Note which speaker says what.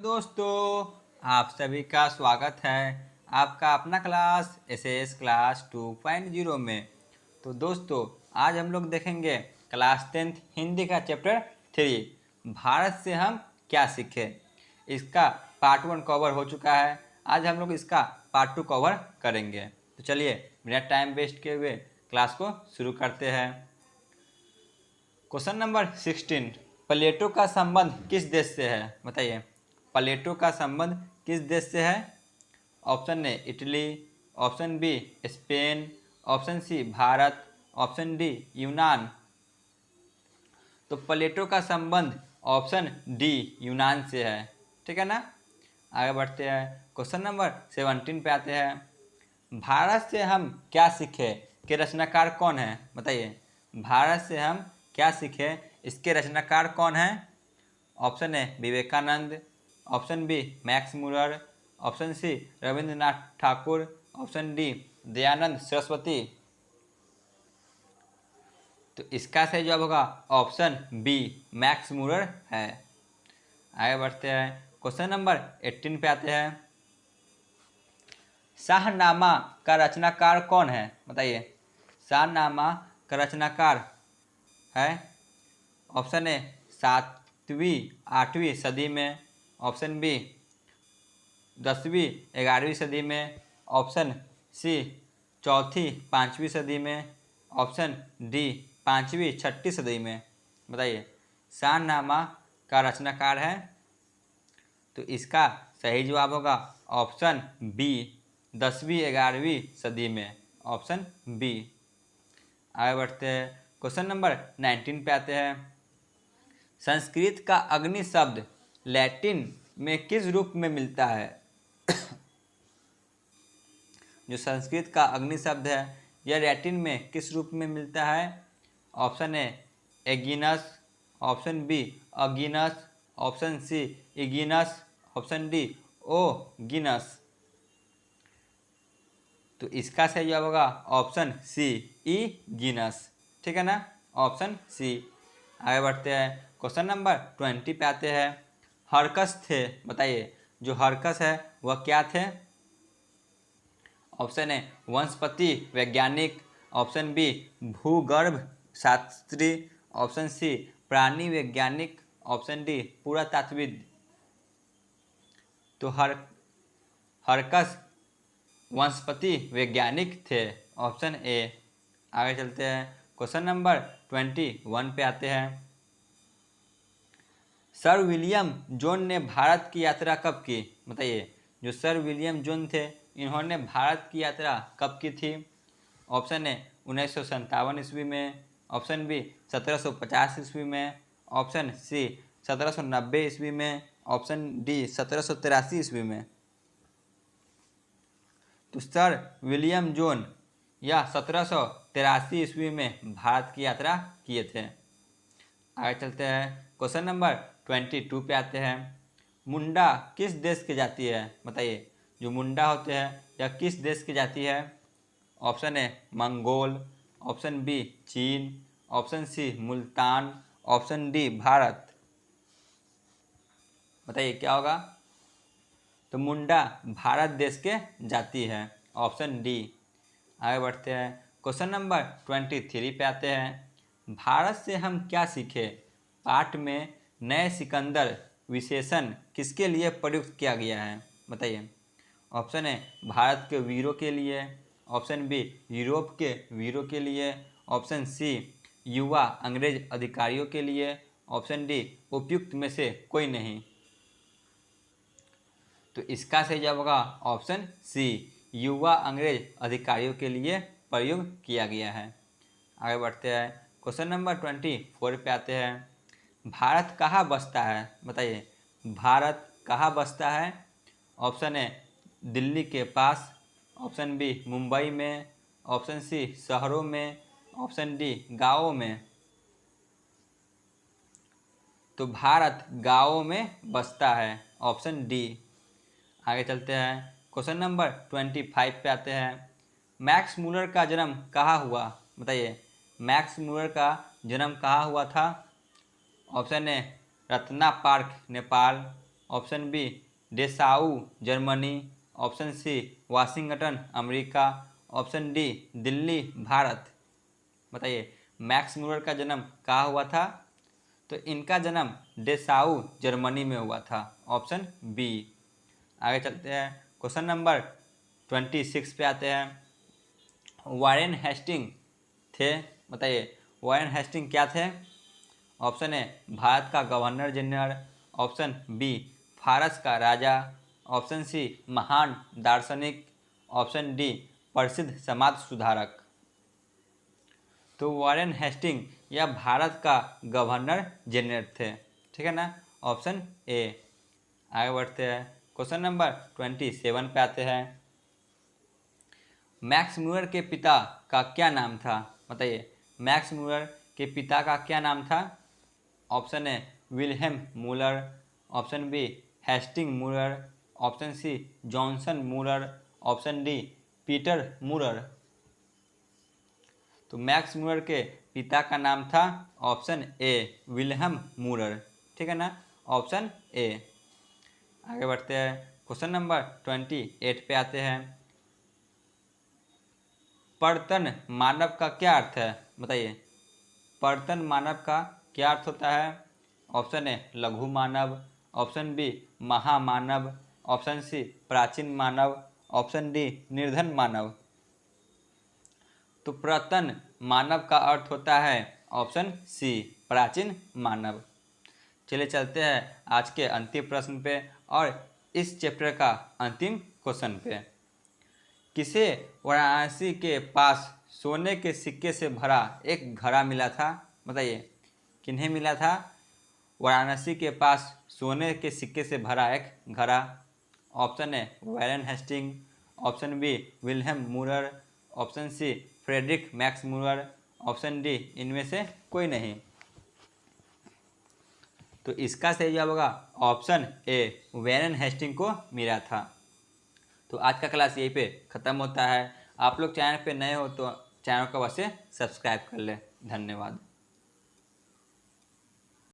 Speaker 1: दोस्तों, आप सभी का स्वागत है आपका अपना क्लास एसएस क्लास 2.0 में। तो दोस्तों, आज हम लोग देखेंगे क्लास 10th हिंदी का चैप्टर 3 भारत से हम क्या सीखे। इसका पार्ट 1 कवर हो चुका है। आज हम लोग इसका पार्ट 2 कवर करेंगे। तो चलिए बिना टाइम वेस्ट किए हुए क्लास को शुरू करते हैं। क्वेश्चन नंबर 16, प्लेटो का संबंध किस देश से है? बताइए, प्लेटो का संबंध किस देश से है? Option A Italy, option B Spain, option C Bharat, option D यूनान। तो प्लेटो का संबंध ऑप्शन डी यूनान से है। ठीक है ना। आगे बढ़ते हैं, क्वेश्चन नंबर 17 पे आते हैं। भारत से हम क्या सीखे के रचनाकार कौन है? बताइए, भारत से हम क्या सीखे इसके रचनाकार कौन है? Option A Vivekananda, option B Max Muller, option C Rabindranath Thakur, option D Dayanand Saraswati. तो इसका सही जवाब होगा ऑप्शन बी मैक्स मुलर है। आगे बढ़ते हैं, क्वेश्चन नंबर 18 पे आते हैं। शाहनामा का रचनाकार कौन है? बताइए, शाहनामा का रचनाकार है। ऑप्शन ए 7वीं 8वीं सदी में, ऑप्शन बी 10वीं 11वीं सदी में, ऑप्शन सी 4वीं 5वीं सदी में, ऑप्शन डी 5वीं 6वीं सदी में। बताइए, शाहनामा का रचनाकार है। तो इसका सही जवाब होगा ऑप्शन बी 10वीं 11वीं सदी में, ऑप्शन बी। आगे बढ़ते हैं, क्वेश्चन नंबर 19 पे आते हैं। संस्कृत का अग्नि शब्द लैटिन में किस रूप में मिलता है? जो संस्कृत का अग्नि शब्द है यह लैटिन में किस रूप में मिलता है? ऑप्शन ए एगिनस, ऑप्शन बी अगिनस, ऑप्शन सी इगिनस, ऑप्शन डी ओगिनस। तो इसका सही जवाब होगा ऑप्शन सी इगिनस। ठीक है ना, ऑप्शन सी। आगे बढ़ते हैं, क्वेश्चन नंबर 20 पे आते हैं। हरकस थे, बताइए जो हरकस है वह क्या थे? ऑप्शन ए वनस्पति वैज्ञानिक, ऑप्शन बी भूगर्भ शास्त्री, ऑप्शन सी प्राणी वैज्ञानिक, ऑप्शन डी पुरातात्विद। तो हरकस वनस्पति वैज्ञानिक थे, ऑप्शन ए। आगे चलते हैं, क्वेश्चन नंबर 21 पे आते हैं। सर विलियम जोन ने भारत की यात्रा कब की? बताइए, जो सर विलियम जोन थे इन्होंने भारत की यात्रा कब की थी? ऑप्शन ए 1957 ईस्वी में, ऑप्शन बी 1750 ईस्वी में, ऑप्शन सी 1790 ईस्वी में, ऑप्शन डी 1783 ईस्वी में। तो सर विलियम जोन या 1783 ईस्वी में भारत की यात्रा किए थे। आगे चलते हैं, क्वेश्चन नंबर 22 पे आते हैं। मुंडा किस देश की जाति है? बताइए, जो मुंडा होते हैं यह किस देश की जाति है? Option A Mongol, option B चीन, option C Multan, option D Bharat. बताइए क्या होगा? तो मुंडा भारत देश के जाति है, ऑप्शन डी। आगे बढ़ते हैं, क्वेश्चन नंबर 23 पे आते हैं। भारत से हम क्या सीखे पाठ में नए सिकंदर विशेषण किसके लिए प्रयुक्त किया गया है? बताइए, ऑप्शन ए भारत के वीरों के लिए, ऑप्शन बी यूरोप के वीरों के लिए, ऑप्शन सी युवा अंग्रेज अधिकारियों के लिए, ऑप्शन डी उपयुक्त में से कोई नहीं। तो इसका सही जवाब होगा ऑप्शन सी युवा अंग्रेज अधिकारियों के लिए प्रयोग किया गया है। आगे बढ़ते हैं, क्वेश्चन नंबर 24 पे आते हैं। भारत कहाँ बसता है? बताइए, भारत कहाँ बसता है? ऑप्शन ए दिल्ली के पास, ऑप्शन बी मुंबई में, ऑप्शन सी शहरों में, ऑप्शन डी गाँवों में। तो भारत गाँवों में बसता है, ऑप्शन डी। आगे चलते हैं, क्वेश्चन नंबर 25 पे आते हैं। मैक्स मूलर का जन्म कहाँ हुआ? बताइए, मैक्स मूलर का जन्म कहाँ हुआ था? Option A Ratna park Nepal, option B Dessau Germany, option C Washington America, option D Delhi Bharat. बताइए मैक्स मूलर का जन्म कहाँ हुआ था? तो इनका जन्म डेसाऊ जर्मनी में हुआ था, ऑप्शन बी। आगे चलते हैं, क्वेश्चन नंबर 26 पे आते हैं। वारेन हेस्टिंग थे, बताइए वारेन हेस्टिंग क्या थे? ऑप्शन ए भारत का गवर्नर जनरल, ऑप्शन बी फारस का राजा, ऑप्शन सी महान दार्शनिक, ऑप्शन डी प्रसिद्ध समाज सुधारक। तो वारेन हेस्टिंग यह भारत का गवर्नर जनरल थे, ठीक है ना, ऑप्शन ए। आगे बढ़ते हैं, क्वेश्चन नंबर 27 पे आते हैं। मैक्स मूलर के पिता का क्या नाम था? बताइए मैक्स मूलर के पिता का क्या नाम था? Option A Wilhelm Muller, option B Hasting Muller, option C Johnson Muller, option D Peter Muller. तो मैक्स मूलर के पिता का नाम था ऑप्शन ए विल्हेम मूलर, ठीक है ना, ऑप्शन ए। आगे बढ़ते हैं, क्वेश्चन नंबर 28 पे आते हैं। पर्तन मानव का क्या अर्थ है? बताइए पर्तन मानव का क्या अर्थ होता है? ऑप्शन ए लघु मानव, ऑप्शन बी महामानव, ऑप्शन सी प्राचीन मानव, ऑप्शन डी निर्धन मानव। तो पर्तन मानव का अर्थ होता है ऑप्शन सी प्राचीन मानव। चलिए चलते हैं आज के अंतिम प्रश्न पे और इस चैप्टर का अंतिम क्वेश्चन पे। किसे वाराणसी के पास सोने के सिक्के से भरा एक घड़ा मिला था? बताइए किन्हें मिला था वाराणसी के पास सोने के सिक्के से भरा एक घड़ा? Option A Warren Hasting, option B Wilhelm Muller, option C Friedrich Max Muller, option D इनमें से कोई नहीं। तो इसका सही जवाब होगा ऑप्शन ए वारेन हेस्टिंग को मिला था। तो आज का क्लास यहीं पे ख़त्म होता है। आप लोग चैनल पे नए हो तो चैनल को वैसे सब्सक्राइब कर ले। धन्यवाद।